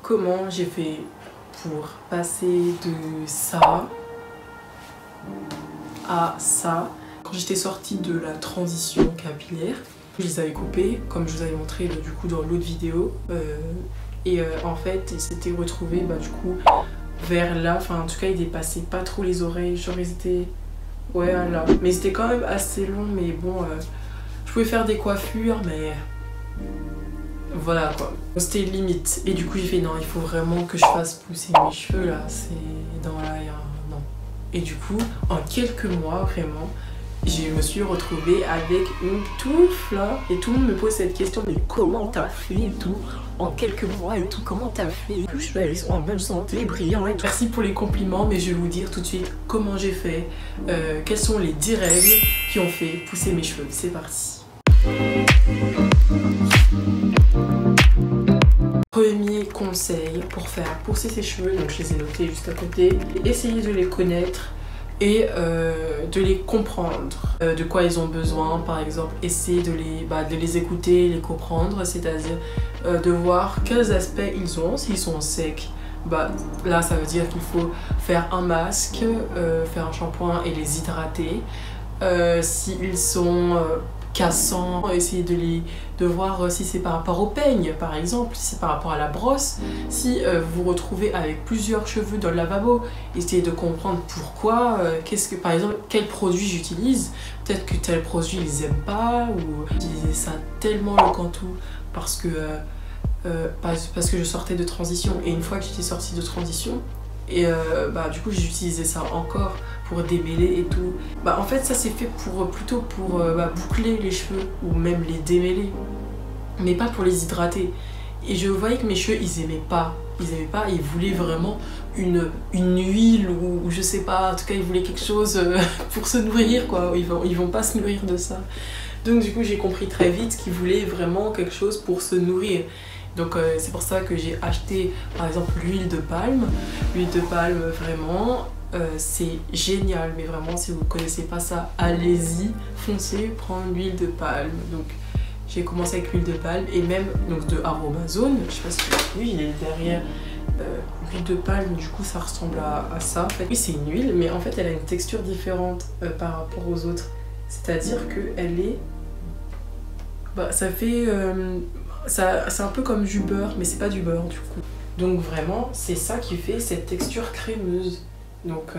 comment j'ai fait pour passer de ça à ça. Quand j'étais sortie de la transition capillaire, je les avais coupés comme je vous avais montré du coup dans l'autre vidéo en fait ils s'étaient retrouvés du coup vers là, enfin en tout cas ils dépassaient pas trop les oreilles, genre ils étaient ouais là, mais c'était quand même assez long, mais bon je pouvais faire des coiffures mais voilà quoi, c'était limite. Et du coup j'ai fait non, il faut vraiment que je fasse pousser mes cheveux là, c'est dans la non. Et du coup en quelques mois vraiment je me suis retrouvée avec une touffe là, et tout le monde me pose cette question, mais comment t'as fait et tout en quelques mois et tout, comment t'as fait? Je suis en bonne santé, brillant et tout. Merci pour les compliments, mais je vais vous dire tout de suite comment j'ai fait, quelles sont les 10 règles qui ont fait pousser mes cheveux. C'est parti. Premier conseil pour faire pousser ses cheveux, donc je les ai notés juste à côté, essayez de les connaître et de les comprendre, de quoi ils ont besoin. Par exemple, essayer de les écouter, les comprendre, c'est-à-dire de voir quels aspects ils ont. S'ils sont secs, là ça veut dire qu'il faut faire un masque, faire un shampoing et les hydrater. S'ils sont cassants, essayer de voir si c'est par rapport au peigne par exemple, si c'est par rapport à la brosse. Si vous vous retrouvez avec plusieurs cheveux dans le lavabo, essayez de comprendre pourquoi, par exemple quel produit j'utilise. Peut-être que tel produit ils aiment pas, ou j'utilisais ça tellement le cantou parce que je sortais de transition, et une fois que j'étais sortie de transition et du coup j'utilisais ça encore pour démêler et tout. En fait ça c'est fait plutôt pour boucler les cheveux ou même les démêler, mais pas pour les hydrater. Et je voyais que mes cheveux ils aimaient pas, ils voulaient vraiment une huile ou je sais pas, en tout cas ils voulaient quelque chose pour se nourrir quoi, ils vont pas se nourrir de ça. Donc du coup j'ai compris très vite qu'ils voulaient vraiment quelque chose pour se nourrir. Donc c'est pour ça que j'ai acheté par exemple l'huile de palme. L'huile de palme vraiment c'est génial, mais vraiment si vous ne connaissez pas ça, allez-y, foncez prendre l'huile de palme. Donc j'ai commencé avec l'huile de palme et même donc de Aromazone, je sais pas si oui il est derrière. L'huile de palme du coup ça ressemble à ça en fait. Oui c'est une huile, mais en fait elle a une texture différente par rapport aux autres, c'est à dire que elle est ça fait c'est un peu comme du beurre, mais c'est pas du beurre du coup. Donc vraiment, c'est ça qui fait cette texture crémeuse. Donc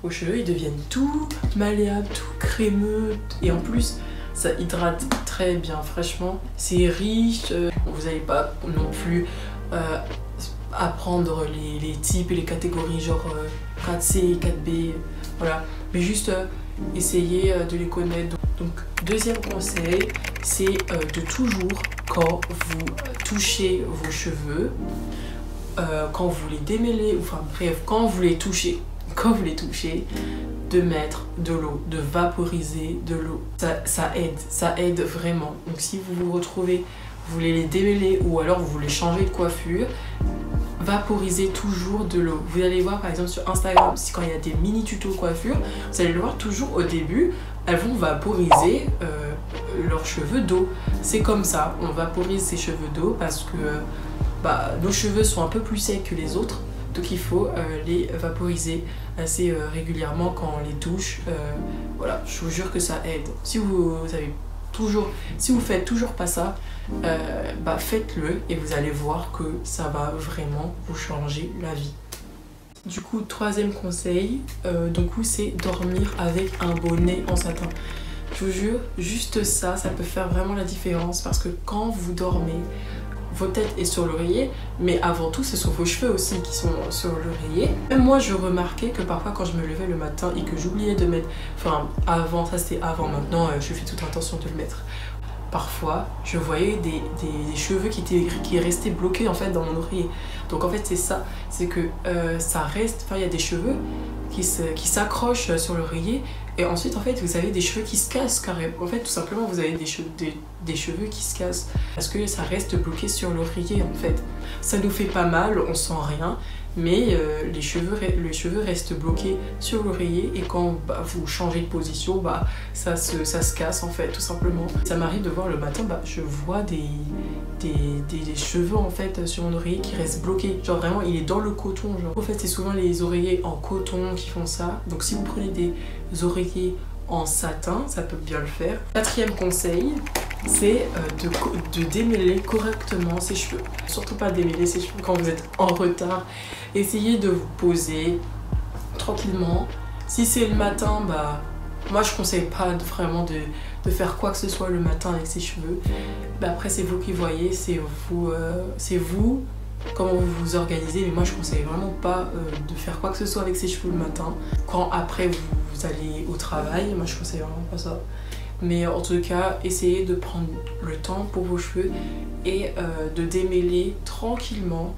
vos cheveux, ils deviennent tout malléables, tout crémeux. Et en plus, ça hydrate très bien, franchement. C'est riche, vous n'allez pas non plus apprendre les types et les catégories, genre 4C, 4B, voilà. Mais juste essayez de les connaître. Donc deuxième conseil, c'est de toujours, quand vous touchez vos cheveux, quand vous les démêlez, enfin bref, quand vous les touchez, de mettre de l'eau, de vaporiser de l'eau. Ça aide vraiment. Donc si vous vous retrouvez, vous voulez les démêler ou alors vous voulez changer de coiffure, vaporisez toujours de l'eau. Vous allez voir par exemple sur Instagram, quand il y a des mini tutos coiffure, vous allez le voir toujours au début, elles vont vaporiser leurs cheveux d'eau. C'est comme ça, on vaporise ses cheveux d'eau parce que nos cheveux sont un peu plus secs que les autres, donc il faut les vaporiser assez régulièrement quand on les touche. Voilà, je vous jure que ça aide. Si vous faites toujours pas ça, faites-le et vous allez voir que ça va vraiment vous changer la vie. Du coup, troisième conseil, c'est dormir avec un bonnet en satin. Je vous jure, juste ça peut faire vraiment la différence parce que quand vous dormez, votre tête est sur l'oreiller, mais avant tout, ce sont vos cheveux aussi qui sont sur l'oreiller. Même moi, je remarquais que parfois, quand je me levais le matin et que j'oubliais de mettre... Enfin, avant, ça c'était avant, maintenant, je fais toute attention de le mettre. Parfois, je voyais des cheveux qui restaient bloqués en fait dans mon oreiller. Donc en fait, c'est ça, c'est que ça reste... Enfin, il y a des cheveux qui s'accrochent sur l'oreiller. Et ensuite, en fait, vous avez des cheveux qui se cassent carrément. En fait, tout simplement, vous avez des cheveux qui se cassent. Parce que ça reste bloqué sur l'oreiller, en fait. Ça nous fait pas mal, on sent rien. mais les cheveux restent bloqués sur l'oreiller et quand vous changez de position, ça se casse en fait, tout simplement. Ça m'arrive de voir le matin, je vois des cheveux en fait sur mon oreiller qui restent bloqués. Genre vraiment, il est dans le coton. Genre. En fait, c'est souvent les oreillers en coton qui font ça. Donc si vous prenez des oreillers en satin, ça peut bien le faire. Quatrième conseil, c'est de démêler correctement ses cheveux. Surtout pas démêler ses cheveux quand vous êtes en retard. Essayez de vous poser tranquillement. Si c'est le matin, moi je conseille pas vraiment de faire quoi que ce soit le matin avec ses cheveux. Après c'est vous qui voyez, c'est vous comment vous vous organisez, mais moi je conseille vraiment pas de faire quoi que ce soit avec ses cheveux le matin. Quand après vous allez au travail, moi je conseille vraiment pas ça. Mais en tout cas, essayez de prendre le temps pour vos cheveux et de démêler tranquillement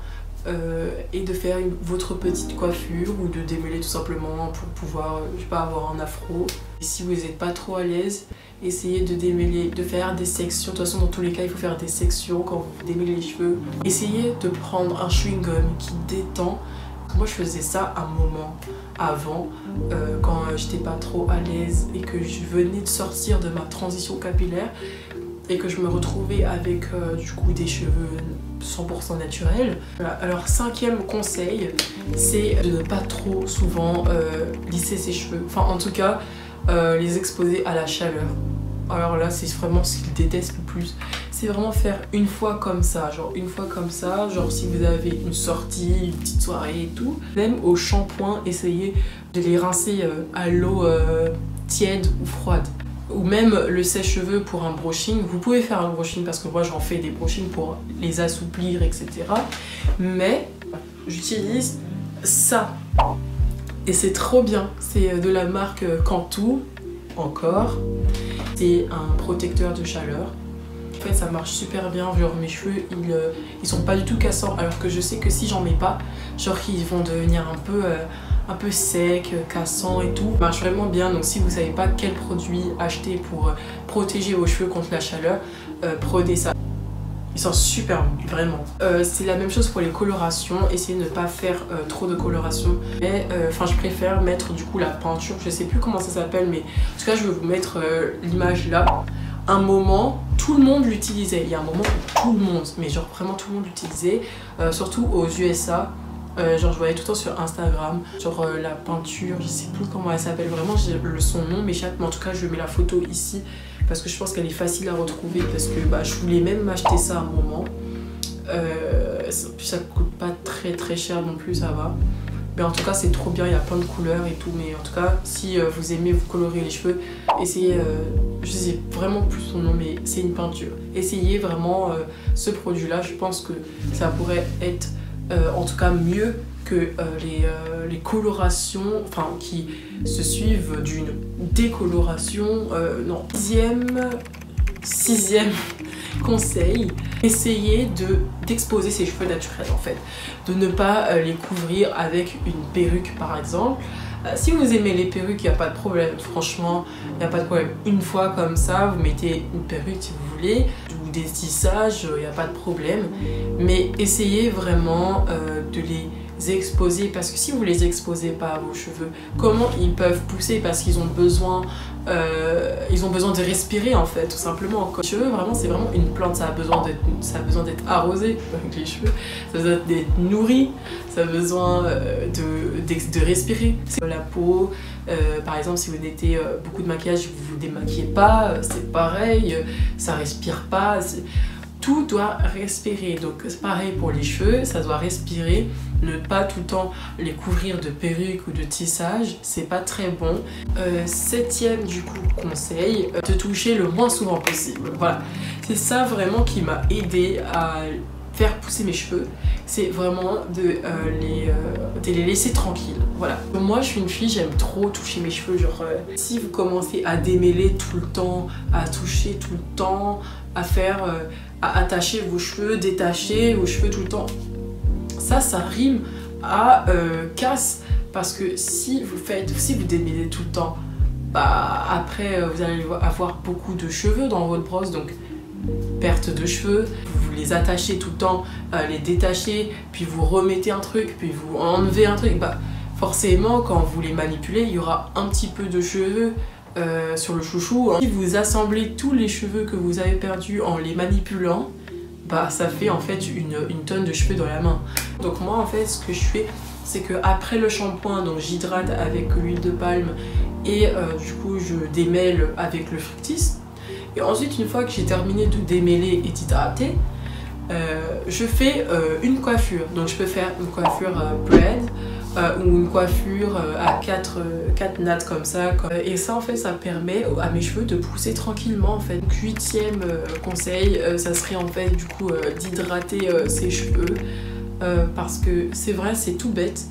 et de faire votre petite coiffure ou de démêler tout simplement pour pouvoir, je sais pas, avoir un afro. Et si vous n'êtes pas trop à l'aise, essayez de démêler, de faire des sections. De toute façon, dans tous les cas, il faut faire des sections quand vous démêlez les cheveux. Essayez de prendre un chewing-gum qui détend. Moi, je faisais ça un moment avant, quand j'étais pas trop à l'aise et que je venais de sortir de ma transition capillaire et que je me retrouvais avec du coup des cheveux 100% naturels. Voilà. Alors 5e conseil, c'est de ne pas trop souvent lisser ses cheveux. Enfin en tout cas, les exposer à la chaleur. Alors là c'est vraiment ce qu'ils détestent le plus. C'est vraiment faire une fois comme ça, genre une fois comme ça, genre si vous avez une sortie, une petite soirée et tout. Même au shampoing, essayez de les rincer à l'eau tiède ou froide. Ou même le sèche-cheveux pour un brushing. Vous pouvez faire un brushing parce que moi j'en fais des brushings pour les assouplir, etc. Mais j'utilise ça. Et c'est trop bien. C'est de la marque Cantu, encore. C'est un protecteur de chaleur. En fait ça marche super bien, genre mes cheveux ils sont pas du tout cassants, alors que je sais que si j'en mets pas, genre ils vont devenir un peu secs, cassants et tout. Ça marche vraiment bien, donc si vous savez pas quel produit acheter pour protéger vos cheveux contre la chaleur, prenez ça. Ils sont super bons, vraiment. C'est la même chose pour les colorations, essayez de ne pas faire trop de coloration. Mais je préfère mettre du coup la peinture, je sais plus comment ça s'appelle, mais en tout cas je vais vous mettre l'image là. Un moment, tout le monde l'utilisait. Il y a un moment où tout le monde, mais genre vraiment tout le monde l'utilisait, surtout aux USA. Genre je voyais tout le temps sur Instagram, genre la peinture, je sais plus comment elle s'appelle vraiment, son nom m'échappe, mais en tout cas je mets la photo ici parce que je pense qu'elle est facile à retrouver parce que je voulais même m'acheter ça à un moment. Ça coûte pas très cher non plus, ça va. Mais en tout cas c'est trop bien, il y a plein de couleurs et tout, mais en tout cas si vous aimez vous colorer les cheveux, essayez, je sais vraiment plus son nom, mais c'est une peinture. Essayez vraiment ce produit là, je pense que ça pourrait être en tout cas mieux que les colorations qui se suivent d'une décoloration. Non, sixième conseil, essayez d'exposer ses cheveux naturels en fait, de ne pas les couvrir avec une perruque par exemple. Si vous aimez les perruques, il n'y a pas de problème, franchement, il n'y a pas de problème. Une fois comme ça, vous mettez une perruque si vous voulez, ou des tissages, il n'y a pas de problème. Mais essayez vraiment de les exposer, parce que si vous les exposez pas à vos cheveux, comment ils peuvent pousser? Parce qu'ils ont besoin de respirer en fait, tout simplement. Les cheveux, vraiment, c'est vraiment une plante, ça a besoin d'être arrosé avec les cheveux, ça a besoin d'être nourri, ça a besoin de respirer. La peau, par exemple, si vous mettez beaucoup de maquillage, vous vous démaquillez pas, c'est pareil, ça respire pas. Tout doit respirer, donc c'est pareil pour les cheveux, ça doit respirer, ne pas tout le temps les couvrir de perruques ou de tissage, c'est pas très bon. 7e du coup conseil, de toucher le moins souvent possible. Voilà, c'est ça vraiment qui m'a aidé à faire pousser mes cheveux, c'est vraiment de les laisser tranquilles. Voilà. Moi je suis une fille, j'aime trop toucher mes cheveux, genre si vous commencez à démêler tout le temps, à toucher tout le temps, à attacher vos cheveux, détacher vos cheveux tout le temps, ça rime à casse, parce que si vous démêlez tout le temps, après vous allez avoir beaucoup de cheveux dans votre brosse, donc perte de cheveux, vous les attachez tout le temps, les détachez, puis vous remettez un truc, puis vous enlevez un truc, bah forcément quand vous les manipulez, il y aura un petit peu de cheveux sur le chouchou. Si vous assemblez tous les cheveux que vous avez perdus en les manipulant, bah ça fait en fait une tonne de cheveux dans la main. Donc moi en fait ce que je fais, c'est que après le shampoing, donc j'hydrate avec l'huile de palme et du coup je démêle avec le fructis. Et ensuite une fois que j'ai terminé de démêler et d'hydrater, je fais une coiffure. Donc je peux faire une coiffure braid ou une coiffure à 4 nattes comme ça. Et ça en fait ça permet à mes cheveux de pousser tranquillement en fait. Donc 8e conseil, ça serait en fait du coup d'hydrater ses cheveux. Parce que c'est vrai, c'est tout bête,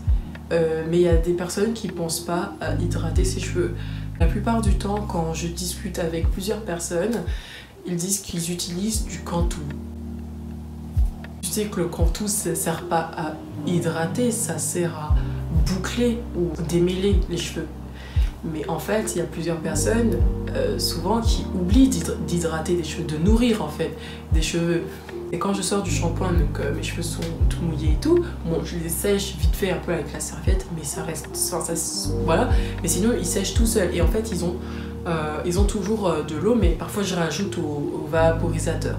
mais il y a des personnes qui pensent pas à hydrater ses cheveux. La plupart du temps, quand je discute avec plusieurs personnes, ils disent qu'ils utilisent du Cantu. Tu sais que le Cantu, ça ne sert pas à hydrater, ça sert à boucler ou démêler les cheveux. Mais en fait, il y a plusieurs personnes, souvent, qui oublient d'hydrater des cheveux, de nourrir en fait des cheveux. Et quand je sors du shampoing, donc mes cheveux sont tout mouillés et tout, bon, je les sèche vite fait un peu avec la serviette, mais ça reste, voilà. Mais sinon, ils sèchent tout seuls. Et en fait, ils ont toujours de l'eau, mais parfois je rajoute au vaporisateur.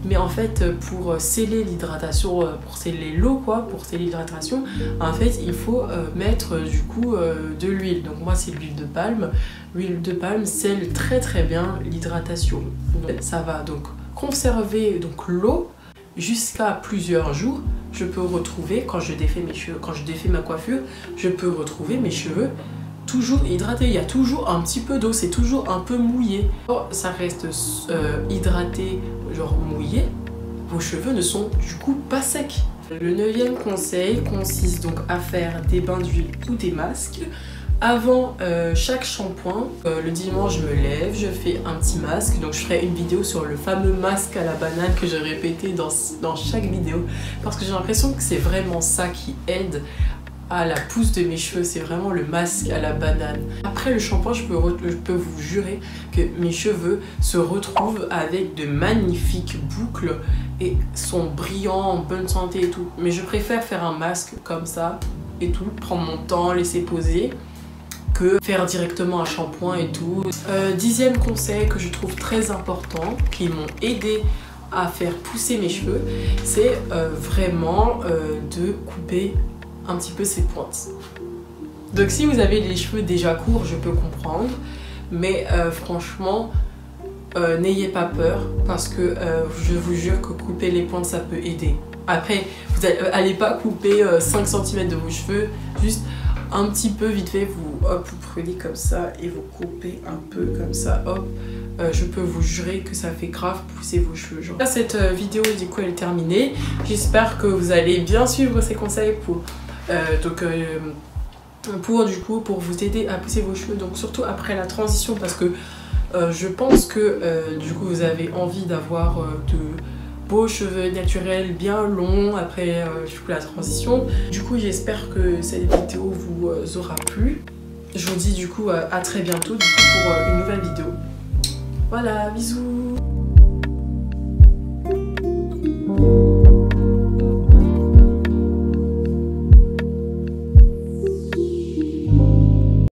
Mais en fait, pour sceller l'hydratation, pour sceller l'eau, quoi, pour sceller l'hydratation, en fait, il faut mettre du coup de l'huile. Donc moi, c'est l'huile de palme. L'huile de palme scelle très très bien l'hydratation. Ça va donc conserver donc l'eau jusqu'à plusieurs jours. Je peux retrouver, quand je défais mes cheveux, quand je défais ma coiffure, je peux retrouver mes cheveux toujours hydratés. Il y a toujours un petit peu d'eau, c'est toujours un peu mouillé. Ça reste hydraté, genre mouillé, vos cheveux ne sont du coup pas secs. Le 9e conseil consiste donc à faire des bains d'huile ou des masques. Avant chaque shampoing, le dimanche je me lève, je fais un petit masque. Donc je ferai une vidéo sur le fameux masque à la banane que j'ai répété dans chaque vidéo. Parce que j'ai l'impression que c'est vraiment ça qui aide à la pousse de mes cheveux, c'est vraiment le masque à la banane. Après le shampoing, je peux vous jurer que mes cheveux se retrouvent avec de magnifiques boucles et sont brillants, en bonne santé et tout. Mais je préfère faire un masque comme ça et tout, prendre mon temps, laisser poser, que faire directement un shampoing et tout. 10e conseil que je trouve très important, qui m'ont aidé à faire pousser mes cheveux, c'est vraiment de couper un petit peu ses pointes. Donc si vous avez les cheveux déjà courts, je peux comprendre, mais franchement n'ayez pas peur, parce que je vous jure que couper les pointes ça peut aider. Après vous n'allez pas couper 5 cm de vos cheveux, juste un petit peu vite fait, vous prenez comme ça et vous coupez un peu comme ça, hop. Je peux vous jurer que ça fait grave pousser vos cheveux. Genre. Cette vidéo du coup elle est terminée. J'espère que vous allez bien suivre ces conseils pour vous aider à pousser vos cheveux, donc surtout après la transition, parce que je pense que du coup vous avez envie d'avoir de beaux cheveux naturels bien longs après du coup la transition. Du coup j'espère que cette vidéo vous aura plu. Je vous dis du coup à très bientôt du coup, pour une nouvelle vidéo. Voilà, bisous.